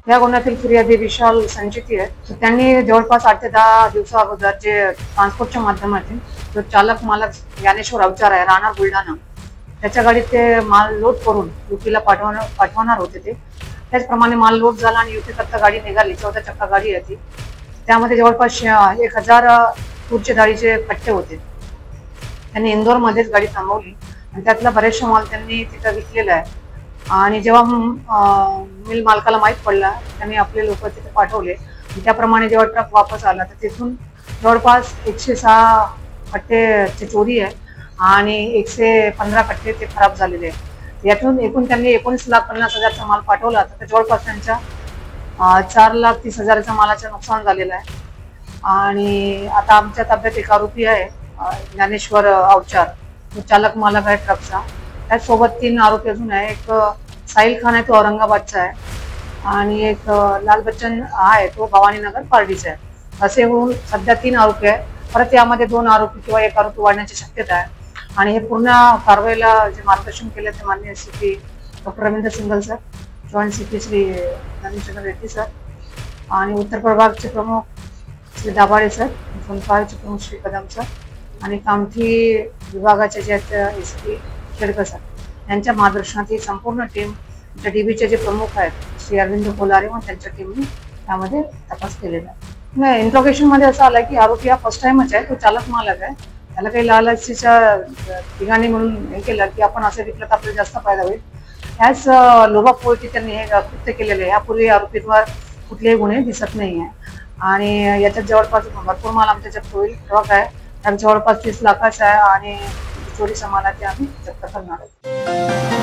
या गुन्ह्यातील फिर्यादी विशाल संचिती आहे. त्यांनी जवळपास 8 ते 10 दिवसा अगोदर जे ट्रान्सपोर्टच्या माध्यमातून जो चालक मालक ज्ञानेश्वर अवचार आहे, राहणार बुलढाणा, त्याच्या गाडीत ते माल लोड करून युपीला पाठवणार होते. ते त्याचप्रमाणे माल लोड झाला आणि युपी करता गाडी निघाली. 14 चक्का गाडी आहे ती. त्यामध्ये जवळपास 1000 तूरच्या डाळीचे कट्टे होते. त्यांनी इंदोरमध्येच गाडी थांबवली आणि त्यातला बरेचसा माल त्यांनी तिथं विकलेला आहे. आणि जेव्हा मिल मालकाला माहीत पडला, त्यांनी आपले लोक तिथे पाठवले. त्याप्रमाणे जेव्हा ट्रक वापस आला तर तिथून जवळपास 106 कट्टे चोरी आहे आणि 115 कट्टे ते खराब झालेले आहे. यातून एकूण त्यांनी 19,50,000चा माल पाठवला. तर जवळपास त्यांच्या 4,30,000च्या मालाचं नुकसान झालेलं आहे. आणि आता आमच्या ताब्यात एक आरोपी आहे, ज्ञानेश्वर अवचार, तो चालक मालक आहे ट्रकचा. त्याचसोबत 3 आरोपी अजून आहे. एक साहिल खान आहे, तो औरंगाबादचा आहे. आणि एक लाल बच्चन आहे, तो भवानीनगर पारडीचा आहे. असे होऊन सध्या 3 आरोपी आहे. परत यामध्ये 2 आरोपी किंवा 1 आरोपी वाढण्याची शक्यता आहे. आणि हे पूर्ण कारवाईला जे मार्गदर्शन केले ते माननीय CP doctor Ravindra single sir, joint CP Shri Narendra Reddy sir, आणि उत्तर प्रभागचे प्रमुख श्री दाभाडे सर, संपाचे प्रमुख श्री कदम सर, आणि कामठी विभागाचे जे आहेत SP खेडकर सर, यांच्या मार्गदर्शनात ही संपूर्ण टीम, DBचे जे प्रमुख आहेत श्री अरविंद कोलारे व त्यांच्या टीमने त्यामध्ये तपास केलेला आहे. इंट्रोगेशन मध्ये असं आलं की आरोपी हा फर्स्ट टाइमच आहे. तो चालक मालक आहे. त्याला काही लालचीच्या ठिकाणी म्हणून हे केलं की आपण असं विकलं तर आपल्याला जास्त फायदा होईल, ह्याच लोभापोटी त्यांनी हे कृत्य केलेलं आहे. यापूर्वी आरोपींवर कुठलेही गुन्हे दिसत नाही आहे. आणि याच्यात जवळपास भरपूर माल आमच्या जप्त होईल. ट्रक आहे, त्यात जवळपास 30 लाखाचा आहे आणि चोरी सामानाचे आम्ही जप्त करणार आहोत.